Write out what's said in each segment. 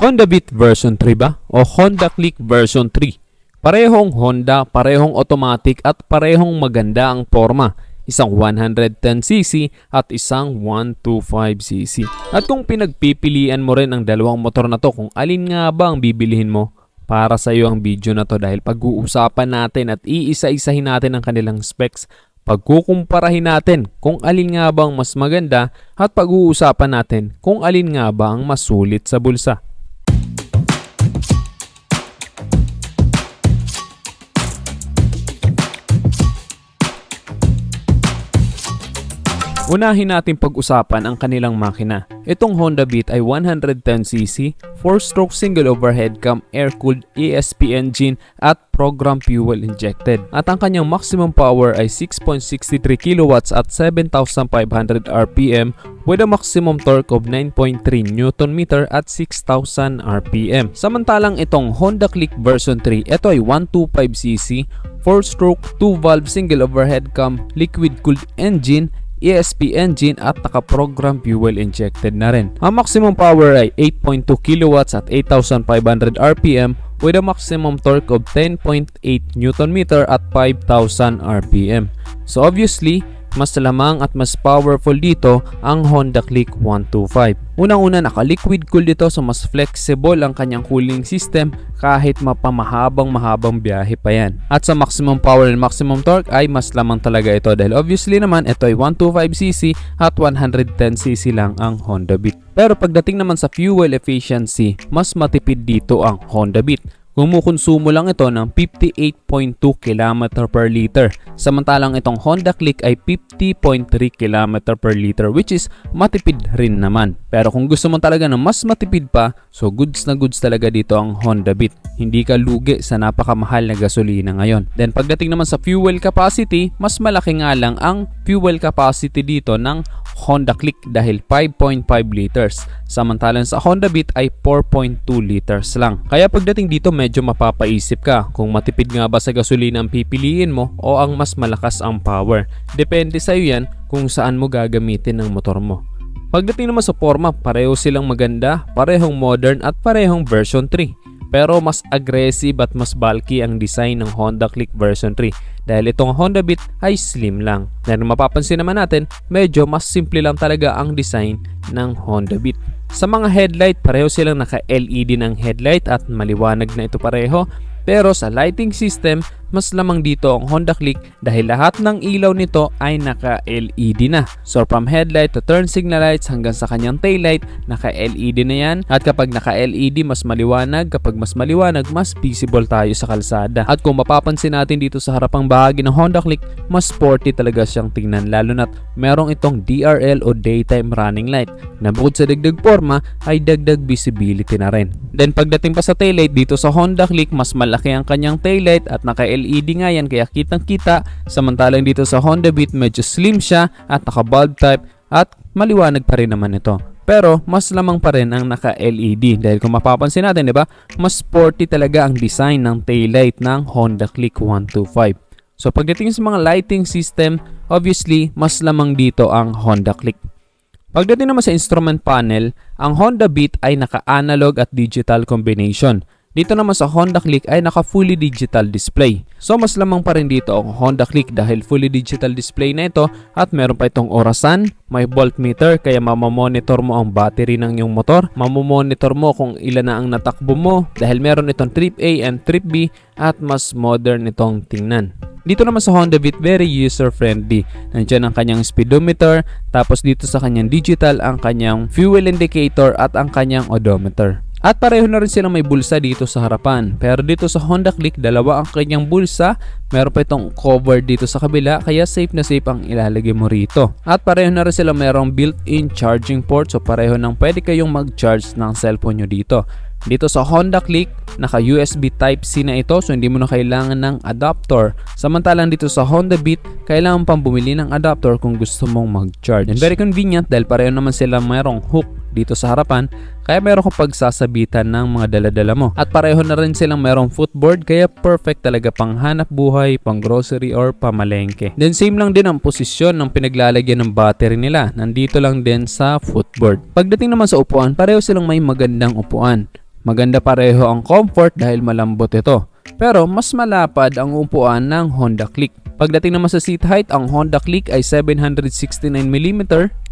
Honda Beat version 3 ba? O Honda Click version 3? Parehong Honda, parehong automatic at parehong maganda ang forma. Isang 110cc at isang 125cc. At kung pinagpipilian mo rin ang dalawang motor na to, kung alin nga ba ang bibilihin mo, para sa iyo ang video na to dahil pag-uusapan natin at iisa-isahin natin ang kanilang specs. Pagkukumparahin natin kung alin nga ba ang mas maganda at pag-uusapan natin kung alin nga ba ang mas sulit sa bulsa. Unahin natin pag-usapan ang kanilang makina. Itong Honda Beat ay 110cc, 4-stroke single overhead cam, air-cooled ESP engine at program fuel injected. At ang kanyang maximum power ay 6.63 kW at 7,500 RPM with a maximum torque of 9.3 Nm at 6,000 RPM. Samantalang itong Honda Click version 3, ito ay 125cc, 4-stroke, 2-valve single overhead cam, liquid-cooled engine, ESP engine at naka-program fuel injected na rin. Ang maximum power ay 8.2 kW at 8,500 RPM with a maximum torque of 10.8 Nm at 5,000 RPM. So obviously, mas lamang at mas powerful dito ang Honda Click 125. Unang-una, naka-liquid cool dito, so mas flexible ang kanyang cooling system kahit mapamahabang biyahe pa yan. At sa maximum power and maximum torque ay mas lamang talaga ito dahil obviously naman ito ay 125cc at 110cc lang ang Honda Beat. Pero pagdating naman sa fuel efficiency, mas matipid dito ang Honda Beat. Kumukonsumo lang ito ng 58.2 km per liter. Samantalang itong Honda Click ay 50.3 km per liter, which is matipid rin naman. Pero kung gusto mo talaga ng mas matipid pa, so goods na goods talaga dito ang Honda Beat. Hindi ka lugi sa napakamahal na gasolina ngayon. Then pagdating naman sa fuel capacity, mas malaki nga lang ang fuel capacity dito ng Honda Click dahil 5.5 liters. Samantalang sa Honda Beat ay 4.2 liters lang. Kaya pagdating dito medyo mapapaisip ka kung matipid nga ba sa gasolina ang pipiliin mo o ang mas malakas ang power. Depende sa iyo yan kung saan mo gagamitin ang motor mo. Pagdating naman sa forma, pareho silang maganda, parehong modern at parehong version 3. Pero mas aggressive at mas bulky ang design ng Honda Click version 3 dahil itong Honda Beat ay slim lang. Dahil mapapansin naman natin, medyo mas simple lang talaga ang design ng Honda Beat. Sa mga headlight, pareho silang naka-LED ng headlight at maliwanag na ito pareho. Pero sa lighting system, mas lamang dito ang Honda Click dahil lahat ng ilaw nito ay naka-LED na. So from headlight to turn signal lights hanggang sa kanyang taillight, naka-LED na yan. At kapag naka-LED, mas maliwanag. Kapag mas maliwanag, mas visible tayo sa kalsada. At kung mapapansin natin dito sa harapang bahagi ng Honda Click, mas sporty talaga siyang tingnan. Lalo na't merong itong DRL o daytime running light na bukod sa dagdag forma ay dagdag visibility na rin. Then pagdating pa sa taillight dito sa Honda Click, mas malaki ang kanyang taillight at naka-LED nga yan kaya kitang-kita. Samantalang dito sa Honda Beat medyo slim siya at naka-bulb type at maliwanag pa rin naman ito. Pero mas lamang pa rin ang naka-LED dahil kung mapapansin natin, 'di ba? Mas sporty talaga ang design ng taillight ng Honda Click 125. So pagdating sa mga lighting system, obviously mas lamang dito ang Honda Click. Pagdating naman sa instrument panel, ang Honda Beat ay naka-analog at digital combination. Dito naman sa Honda Click ay naka-fully digital display. So mas lamang pa rin dito ang Honda Click dahil fully digital display na ito at meron pa itong orasan, may voltmeter kaya mamamonitor mo ang battery ng iyong motor. Mamamonitor mo kung ilan na ang natakbo mo dahil meron itong trip A and trip B at mas modern itong tingnan. Dito naman sa Honda Beat, very user-friendly. Nandiyan ang kanyang speedometer, tapos dito sa kanyang digital ang kanyang fuel indicator at ang kanyang odometer. At pareho na rin silang may bulsa dito sa harapan. Pero dito sa Honda Click, dalawa ang kanyang bulsa. Meron pa itong cover dito sa kabila, kaya safe na safe ang ilalagay mo rito. At pareho na rin silang merong built-in charging port. So pareho nang pwede kayong mag-charge ng cellphone nyo dito. Dito sa Honda Click, naka USB Type-C na ito, so hindi mo na kailangan ng adapter. Samantalang dito sa Honda Beat, kailangan pang bumili ng adapter kung gusto mong mag-charge. And very convenient dahil pareho naman sila mayroong hook dito sa harapan, kaya meron kang pagsasabitan ng mga dala-dala mo. At pareho na rin silang merong footboard, kaya perfect talaga pang hanap buhay, pang grocery or pamalengke. Then same lang din ang posisyon ng pinaglalagyan ng battery nila. Nandito lang din sa footboard. Pagdating naman sa upuan, pareho silang may magandang upuan. Maganda pareho ang comfort dahil malambot ito. Pero mas malapad ang upuan ng Honda Click. Pagdating naman sa seat height, ang Honda Click ay 769mm.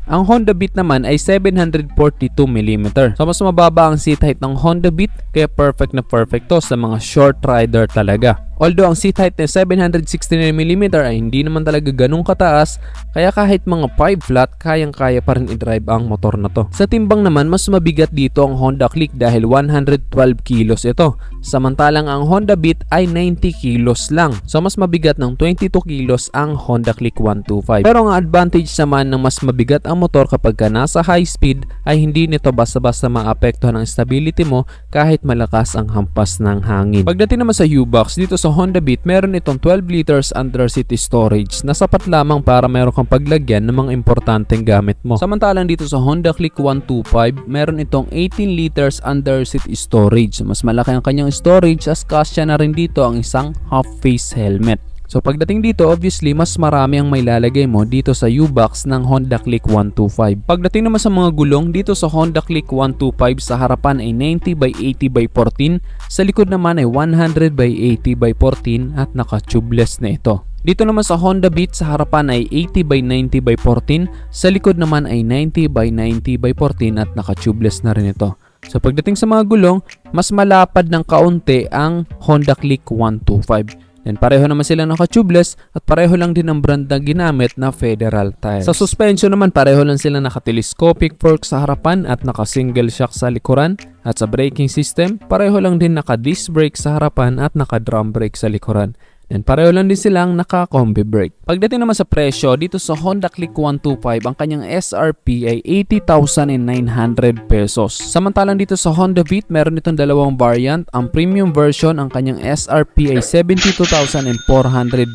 Ang Honda Beat naman ay 742mm. So mas mababa ang seat height ng Honda Beat, kaya perfect na perfect to sa mga short rider talaga. Although ang seat height ng 769mm ay hindi naman talaga ganun kataas, kaya kahit mga 5 flat, kayang-kaya pa rin i-drive ang motor na to. Sa timbang naman, mas mabigat dito ang Honda Click dahil 112 kilos ito. Samantalang ang Honda Beat ay 90 kilos lang. So mas mabigat ng 22 kilos ang Honda Click 125. Pero ang advantage naman ng mas mabigat ang motor kapag ka nasa high speed ay hindi nito basta-basta maapektuhan ang stability mo kahit malakas ang hampas ng hangin. Pagdating naman sa U-Box, dito sa Honda Beat, meron itong 12 liters under seat storage na sapat lamang para meron kang paglagyan ng mga importanteng gamit mo. Samantalang dito sa Honda Click 125, meron itong 18 liters under seat storage. Mas malaki ang kanyang storage as kasya na rin dito ang isang half-face helmet. So pagdating dito, obviously mas marami ang mailalagay mo dito sa U-Box ng Honda Click 125. Pagdating naman sa mga gulong, dito sa Honda Click 125 sa harapan ay 90/80/14, sa likod naman ay 100/80/14 at naka-tubeless na ito. Dito naman sa Honda Beat, sa harapan ay 80/90/14, sa likod naman ay 90/90/14 at naka-tubeless na rin ito. So pagdating sa mga gulong, mas malapad ng kaunti ang Honda Click 125. Then pareho naman sila naka-tubeless at pareho lang din ang brand na ginamit na Federal tires. Sa suspension naman, pareho lang sila naka-telescopic fork sa harapan at naka-single shock sa likuran. At sa braking system, pareho lang din naka-disc brake sa harapan at naka-drum brake sa likuran. Then pareho lang din silang naka-combi brake. Pagdating naman sa presyo, dito sa Honda Click 125, ang kanyang SRP ay 80,900 pesos. Samantalang dito sa Honda Beat, meron itong dalawang variant. Ang premium version, ang kanyang SRP ay 72,400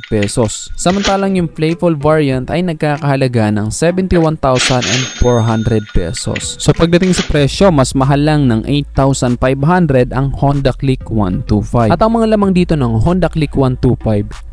pesos. Samantalang yung playful variant ay nagkakahalaga ng 71,400 pesos. So pagdating sa presyo, mas mahal lang ng 8,500 ang Honda Click 125. At ang mga lamang dito ng Honda Click 125,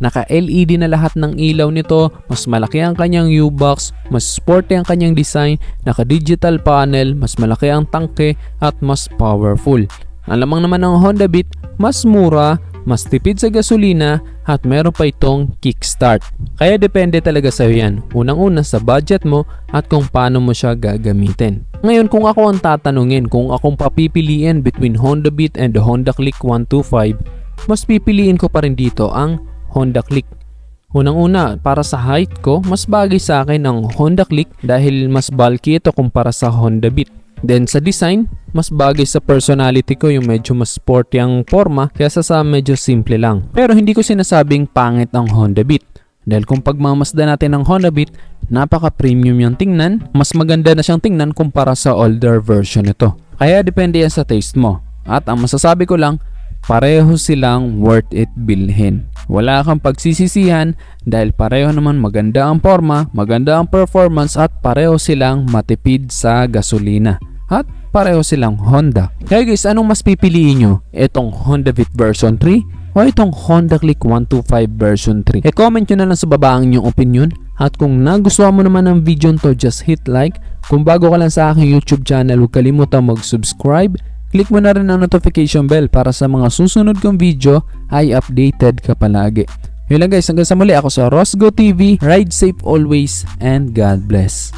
naka-LED na lahat ng ilaw nito, mas malaki ang kanyang U-Box, mas sporty ang kanyang design, naka-digital panel, mas malaki ang tangke at mas powerful. Ang lamang naman ng Honda Beat, mas mura, mas tipid sa gasolina at meron pa itong kickstart. Kaya depende talaga sa iyo yan. Unang-una sa budget mo at kung paano mo siya gagamitin. Ngayon, kung ako ang tatanungin, kung akong papipiliin between Honda Beat and the Honda Click 125, mas pipiliin ko pa rin dito ang Honda Click. Unang-una, para sa height ko, mas bagay sa akin ang Honda Click dahil mas bulky ito kumpara sa Honda Beat. Then sa design, mas bagay sa personality ko yung medyo mas sporty ang forma kaysa sa medyo simple lang. Pero hindi ko sinasabing pangit ang Honda Beat. Dahil kung pagmamasdan natin ang Honda Beat, napaka-premium yung tingnan, mas maganda na siyang tingnan kumpara sa older version nito. Kaya depende yan sa taste mo. At ang masasabi ko lang, pareho silang worth it bilhin. Wala kang pagsisisihan dahil pareho naman maganda ang forma, maganda ang performance at pareho silang matipid sa gasolina. At pareho silang Honda. Kaya guys, anong mas pipiliin nyo? Itong Honda Beat version 3 o itong Honda Click 125 version 3? E-comment nyo na lang sa baba ang inyong opinion. At kung nagustuhan mo naman ang video to, just hit like. Kung bago ka lang sa aking YouTube channel, huwag kalimutan mag-subscribe. Click mo na rin ang notification bell para sa mga susunod kong video ay updated ka palagi. Yun lang guys, hanggang sa muli, ako sa Rosgo TV. Ride safe always and God bless.